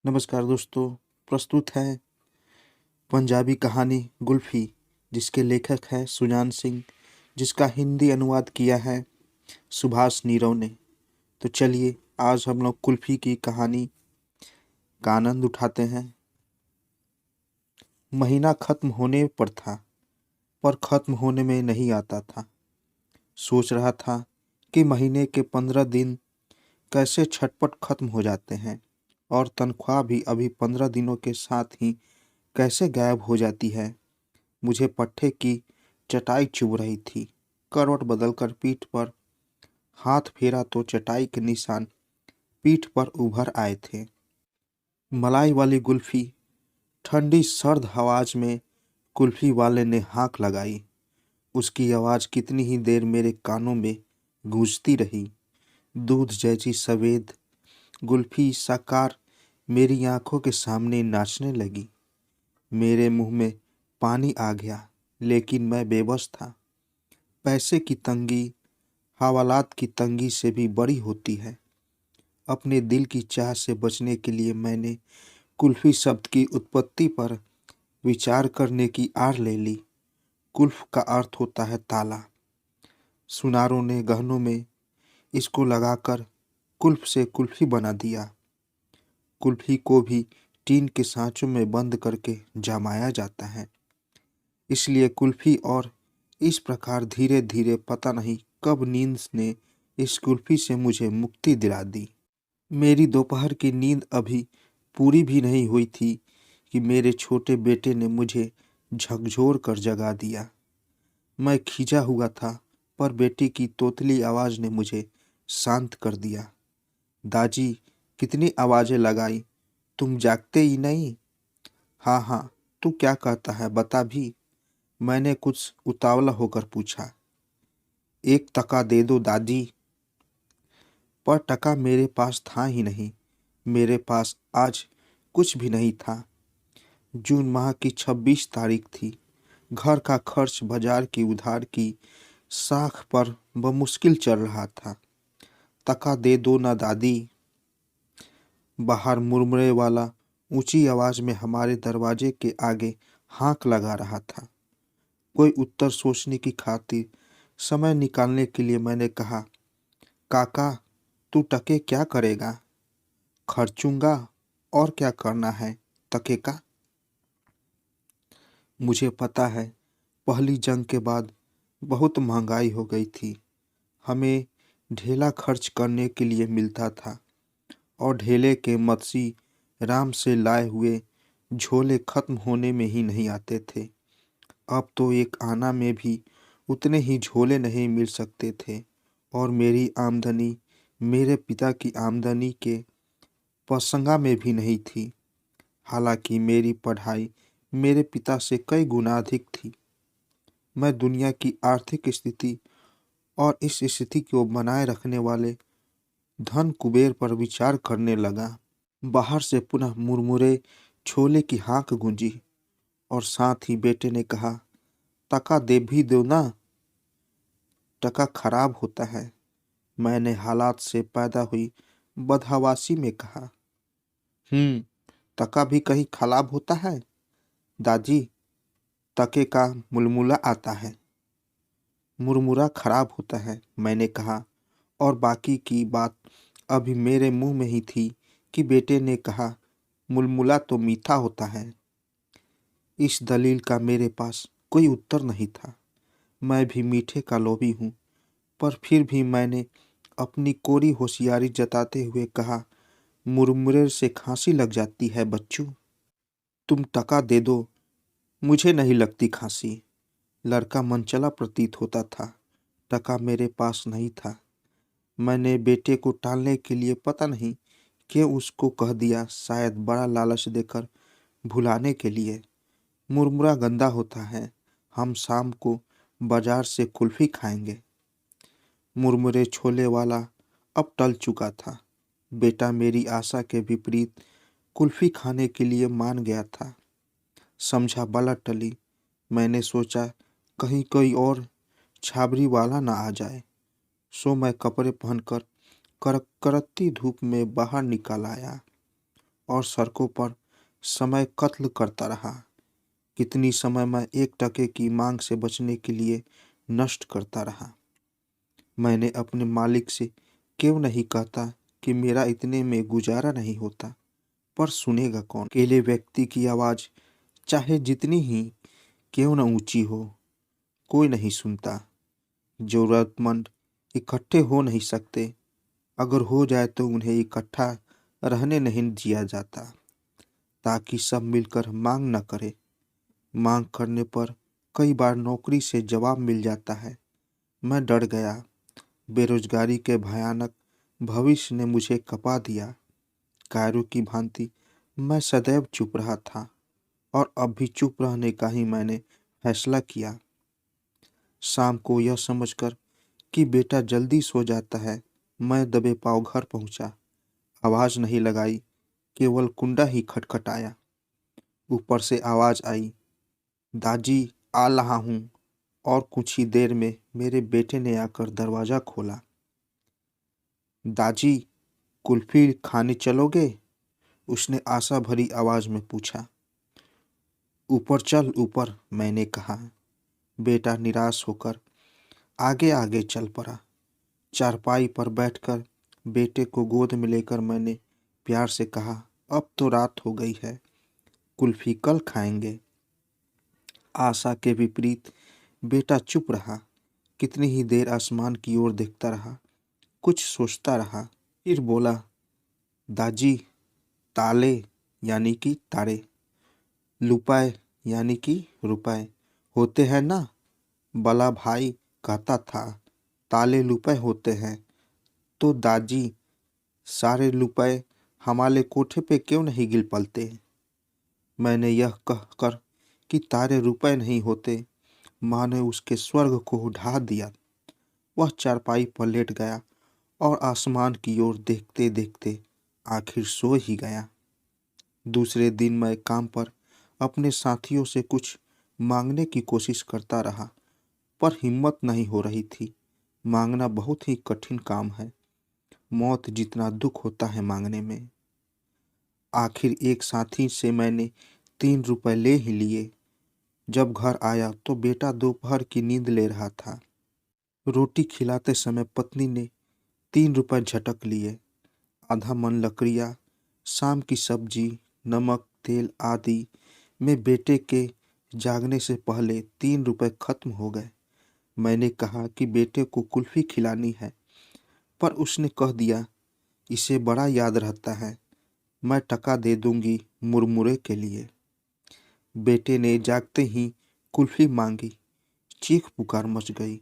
नमस्कार दोस्तों। प्रस्तुत है पंजाबी कहानी गुल्फी, जिसके लेखक हैं सुजान सिंह, जिसका हिंदी अनुवाद किया है सुभाष नीरव ने। तो चलिए आज हम लोग कुल्फी की कहानी का आनंद उठाते हैं। महीना खत्म होने पर था, पर खत्म होने में नहीं आता था। सोच रहा था कि महीने के 15 दिन कैसे छटपट खत्म हो जाते हैं, और तनख्वाह भी अभी 15 दिनों के साथ ही कैसे गायब हो जाती है। मुझे पट्टे की चटाई चुभ रही थी। करवट बदलकर पीठ पर हाथ फेरा तो चटाई के निशान पीठ पर उभर आए थे। मलाई वाली कुल्फी। ठंडी सर्द आवाज में कुल्फी वाले ने हाँक लगाई। उसकी आवाज कितनी ही देर मेरे कानों में गूंजती रही। दूध जैसी सफेद कुल्फी साकार मेरी आंखों के सामने नाचने लगी। मेरे मुंह में पानी आ गया, लेकिन मैं बेबस था। पैसे की तंगी हवालात की तंगी से भी बड़ी होती है। अपने दिल की चाह से बचने के लिए मैंने कुल्फी शब्द की उत्पत्ति पर विचार करने की आड़ ले ली। कुल्फ का अर्थ होता है ताला। सुनारों ने गहनों में इसको लगाकर कुल्फ से कुल्फी बना दिया। कुल्फी को भी टीन के सांचों में बंद करके जमाया जाता है, इसलिए कुल्फी। और इस प्रकार धीरे धीरे पता नहीं कब नींद ने इस कुल्फी से मुझे मुक्ति दिला दी। मेरी दोपहर की नींद अभी पूरी भी नहीं हुई थी कि मेरे छोटे बेटे ने मुझे झकझोर कर जगा दिया। मैं खींचा हुआ था, पर बेटी की तोतली आवाज ने मुझे शांत कर दिया। दादी, कितनी आवाजें लगाई, तुम जागते ही नहीं। हाँ हाँ, तू क्या कहता है, बता भी। मैंने कुछ उतावला होकर पूछा। एक टका दे दो दादी। पर टका मेरे पास था ही नहीं। मेरे पास आज कुछ भी नहीं था। जून माह की 26 तारीख थी। घर का खर्च बाजार की उधार की साख पर बमुश्किल चल रहा था। टका दे दो ना दादी। बाहर मुरमुरे वाला ऊंची आवाज में हमारे दरवाजे के आगे हाँक लगा रहा था। कोई उत्तर सोचने की खातिर समय निकालने के लिए मैंने कहा, काका, तू टके क्या करेगा? खर्चूंगा, और क्या करना है टके का। मुझे पता है, पहली जंग के बाद बहुत महंगाई हो गई थी। हमें ढेला खर्च करने के लिए मिलता था, और ढेले के मत्सी राम से लाए हुए झोले खत्म होने में ही नहीं आते थे। अब तो एक आना में भी उतने ही झोले नहीं मिल सकते थे, और मेरी आमदनी मेरे पिता की आमदनी के पसंगा में भी नहीं थी। हालांकि मेरी पढ़ाई मेरे पिता से कई गुना अधिक थी। मैं दुनिया की आर्थिक स्थिति और इस स्थिति को बनाए रखने वाले धन कुबेर पर विचार करने लगा। बाहर से पुनः मुरमुरे छोले की हाँक गूंजी, और साथ ही बेटे ने कहा, टका दे भी दो ना, टका खराब होता है। मैंने हालात से पैदा हुई बदहवासी में कहा, टका भी कहीं खराब होता है दादी। टके का मुलमुला आता है, मुरमुरा खराब होता है, मैंने कहा। और बाकी की बात अभी मेरे मुंह में ही थी कि बेटे ने कहा, मुलमुला तो मीठा होता है। इस दलील का मेरे पास कोई उत्तर नहीं था। मैं भी मीठे का लोभी हूँ, पर फिर भी मैंने अपनी कोरी होशियारी जताते हुए कहा, मुरमुरे से खांसी लग जाती है बच्चू। तुम टका दे दो, मुझे नहीं लगती खांसी। लड़का मनचला प्रतीत होता था। टका मेरे पास नहीं था। मैंने बेटे को टालने के लिए पता नहीं क्यों उसको कह दिया, शायद बड़ा लालच देकर भुलाने के लिए। मुरमुरा गंदा होता है, हम शाम को बाजार से कुल्फी खाएंगे। मुरमुरे छोले वाला अब टल चुका था। बेटा मेरी आशा के विपरीत कुल्फी खाने के लिए मान गया था। समझा बला टली। मैंने सोचा कहीं कोई और छाबरी वाला ना आ जाए, सो मैं कपड़े पहनकर कड़कती धूप में बाहर निकल आया। और सड़कों पर समय कत्ल करता रहा। कितनी समय मैं 1 टके की मांग से बचने के लिए नष्ट करता रहा। मैंने अपने मालिक से क्यों नहीं कहता कि मेरा इतने में गुजारा नहीं होता, पर सुनेगा कौन। अकेले व्यक्ति की आवाज़ चाहे जितनी ही क्यों न ऊंची हो, कोई नहीं सुनता। जरूरतमंद इकट्ठे हो नहीं सकते, अगर हो जाए तो उन्हें इकट्ठा रहने नहीं दिया जाता, ताकि सब मिलकर मांग न करे। मांग करने पर कई बार नौकरी से जवाब मिल जाता है। मैं डर गया। बेरोजगारी के भयानक भविष्य ने मुझे कपा दिया। कायरों की भांति मैं सदैव चुप रहा था, और अब भी चुप रहने का ही मैंने फैसला किया। शाम को यह समझकर कि बेटा जल्दी सो जाता है, मैं दबे पाँव घर पहुंचा। आवाज़ नहीं लगाई, केवल कुंडा ही खटखटाया। ऊपर से आवाज़ आई, दाजी आ रहा हूँ। और कुछ ही देर में मेरे बेटे ने आकर दरवाज़ा खोला। दाजी, कुल्फी खाने चलोगे? उसने आशा भरी आवाज़ में पूछा। ऊपर चल ऊपर, मैंने कहा। बेटा निराश होकर आगे आगे चल पड़ा। चारपाई पर बैठकर बेटे को गोद में लेकर मैंने प्यार से कहा, अब तो रात हो गई है, कुल्फी कल खाएंगे। आशा के विपरीत बेटा चुप रहा। कितनी ही देर आसमान की ओर देखता रहा, कुछ सोचता रहा। फिर बोला, दाजी, ताले यानी कि तारे, रुपए यानी कि रुपए होते हैं ना? बड़ा भाई कहता था, ताले रुपए होते हैं, तो दादी सारे रुपए हमारे कोठे पे क्यों नहीं गिर पड़ते? मैंने यह कहकर कि तारे रुपए नहीं होते, माँ ने उसके स्वर्ग को ढा दिया। वह चारपाई पर लेट गया और आसमान की ओर देखते देखते आखिर सो ही गया। दूसरे दिन मैं काम पर अपने साथियों से कुछ मांगने की कोशिश करता रहा, पर हिम्मत नहीं हो रही थी। मांगना बहुत ही कठिन काम है। मौत जितना दुख होता है मांगने में। आखिर एक साथी से मैंने 3 रुपए ले ही लिए। जब घर आया तो बेटा दोपहर की नींद ले रहा था। रोटी खिलाते समय पत्नी ने 3 रुपए झटक लिए। आधा मन लकड़ियाँ, शाम की सब्जी, नमक, तेल आदि में बेटे के जागने से पहले 3 रुपए खत्म हो गए। मैंने कहा कि बेटे को कुल्फी खिलानी है, पर उसने कह दिया, इसे बड़ा याद रहता है, मैं टका दे दूंगी मुरमुरे के लिए। बेटे ने जागते ही कुल्फी मांगी। चीख पुकार मच गई।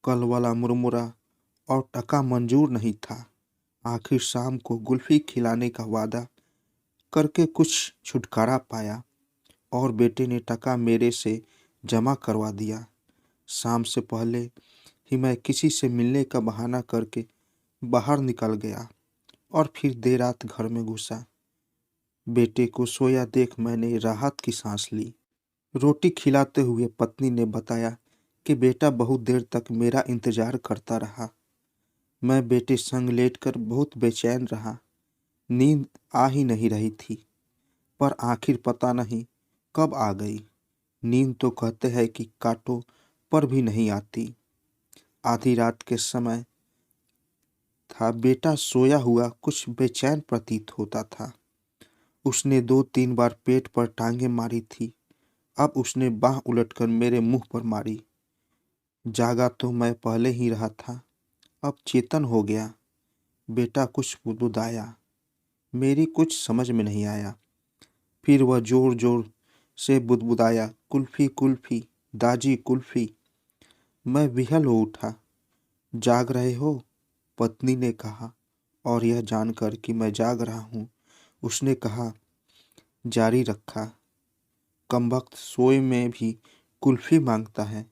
कल वाला मुरमुरा और टका मंजूर नहीं था। आखिर शाम को कुल्फी खिलाने का वादा करके कुछ छुटकारा पाया, और बेटे ने टका मेरे से जमा करवा दिया। शाम से पहले ही मैं किसी से मिलने का बहाना करके बाहर निकल गया और फिर देर रात घर में घुसा। बेटे को सोया देख मैंने राहत की सांस ली। रोटी खिलाते हुए पत्नी ने बताया कि बेटा बहुत देर तक मेरा इंतजार करता रहा। मैं बेटे संग लेटकर बहुत बेचैन रहा। नींद आ ही नहीं रही थी, पर आखिर पता नहीं कब आ गई। नींद तो कहते हैं कि कांटों पर भी नहीं आती। आधी रात के समय था। बेटा सोया हुआ कुछ बेचैन प्रतीत होता था। उसने 2-3 बार पेट पर टांगे मारी थी। अब उसने बाह उलटकर मेरे मुंह पर मारी। जागा तो मैं पहले ही रहा था, अब चेतन हो गया। बेटा कुछ बुदबुदाया। मेरी कुछ समझ में नहीं आया। फिर वह जोर जोर से बुदबुदाया, कुल्फी कुल्फी, दाजी कुल्फी। मैं विहल हो उठा। जाग रहे हो? पत्नी ने कहा, और यह जानकर कि मैं जाग रहा हूँ उसने कहा, जारी रखा, कमबख्त सोए में भी कुल्फी मांगता है।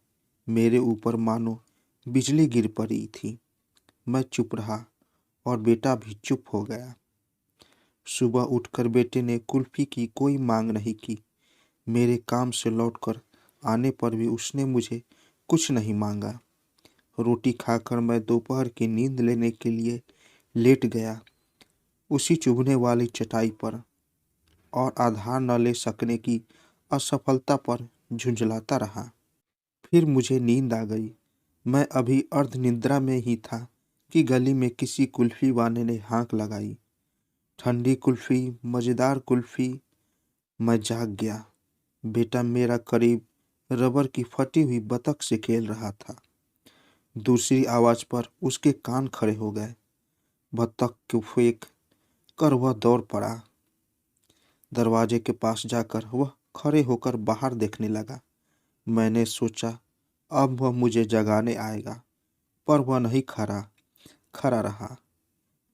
मेरे ऊपर मानो बिजली गिर पड़ी थी। मैं चुप रहा और बेटा भी चुप हो गया। सुबह उठकर बेटे ने कुल्फी की कोई मांग नहीं की। मेरे काम से लौटकर आने पर भी उसने मुझे कुछ नहीं मांगा। रोटी खाकर मैं दोपहर की नींद लेने के लिए लेट गया, उसी चुभने वाली चटाई पर। और आधार न ले सकने की असफलता पर झुंझलाता रहा। फिर मुझे नींद आ गई। मैं अभी अर्ध निद्रा में ही था कि गली में किसी कुल्फी वाले ने हाँक लगाई। ठंडी कुल्फी, मज़ेदार कुल्फी। मैं जाग गया। बेटा मेरा करीब रबर की फटी हुई बतख से खेल रहा था। दूसरी आवाज़ पर उसके कान खड़े हो गए। बतख को फेंक कर वह दौड़ पड़ा। दरवाजे के पास जाकर वह खड़े होकर बाहर देखने लगा। मैंने सोचा अब वह मुझे जगाने आएगा, पर वह नहीं खड़ा रहा।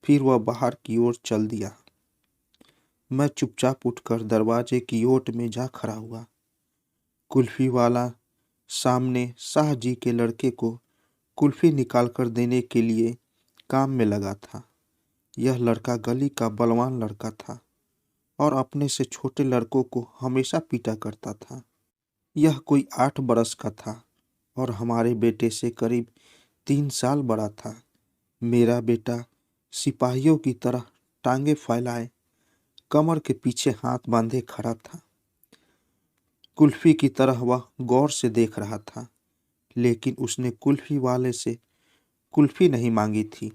फिर वह बाहर की ओर चल दिया। मैं चुपचाप उठकर दरवाजे की ओट में जा खड़ा हुआ। कुल्फी वाला सामने शाह जी के लड़के को कुल्फी निकाल कर देने के लिए काम में लगा था। यह लड़का गली का बलवान लड़का था और अपने से छोटे लड़कों को हमेशा पीटा करता था। यह कोई 8 बरस का था और हमारे बेटे से करीब 3 साल बड़ा था। मेरा बेटा सिपाहियों की तरह टांगे फैलाए कमर के पीछे हाथ बांधे खड़ा था। कुल्फी की तरह वह गौर से देख रहा था, लेकिन उसने कुल्फी वाले से कुल्फी नहीं मांगी थी।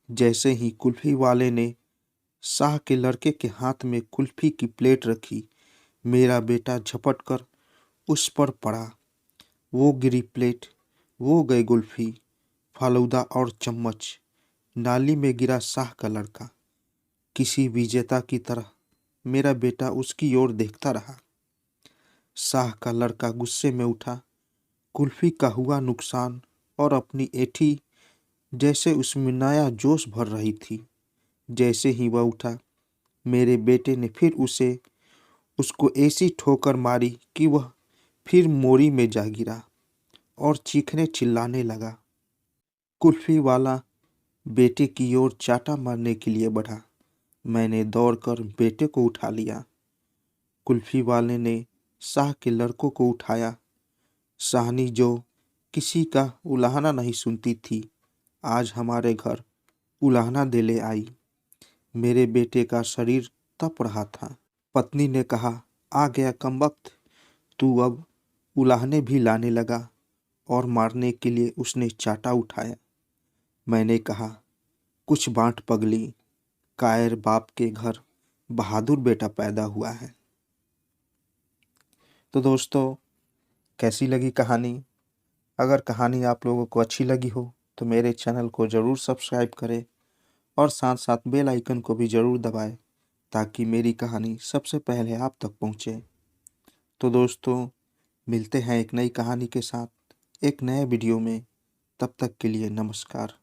जैसे ही कुल्फी वाले ने शाह के लड़के के हाथ में कुल्फी की प्लेट रखी, मेरा बेटा झपट कर उस पर पड़ा। वो गिरी प्लेट, वो गई कुल्फी, फालूदा और चम्मच। नाली में गिरा शाह का लड़का। किसी विजेता की तरह मेरा बेटा उसकी ओर देखता रहा। शाह का लड़का गुस्से में उठा। कुल्फी का हुआ नुकसान और अपनी एठी जैसे उसमें नया जोश भर रही थी। जैसे ही वह उठा, मेरे बेटे ने फिर उसको ऐसी ठोकर मारी कि वह फिर मोरी में जा गिरा और चीखने चिल्लाने लगा। कुल्फी वाला बेटे की ओर चाटा मारने के लिए बढ़ा। मैंने दौड़कर बेटे को उठा लिया। कुल्फी वाले ने शाह के लड़कों को उठाया। शाहनी जो किसी का उलाहना नहीं सुनती थी, आज हमारे घर उलाहना दे ले आई। मेरे बेटे का शरीर तप रहा था। पत्नी ने कहा, आ गया कमबख्त, तू अब उलाहने भी लाने लगा। और मारने के लिए उसने चाटा उठाया। मैंने कहा, कुछ बांट पगली, कायर बाप के घर बहादुर बेटा पैदा हुआ है। तो दोस्तों, कैसी लगी कहानी? अगर कहानी आप लोगों को अच्छी लगी हो तो मेरे चैनल को ज़रूर सब्सक्राइब करें और साथ साथ बेल आइकन को भी ज़रूर दबाएं, ताकि मेरी कहानी सबसे पहले आप तक पहुंचे। तो दोस्तों, मिलते हैं एक नई कहानी के साथ एक नए वीडियो में। तब तक के लिए नमस्कार।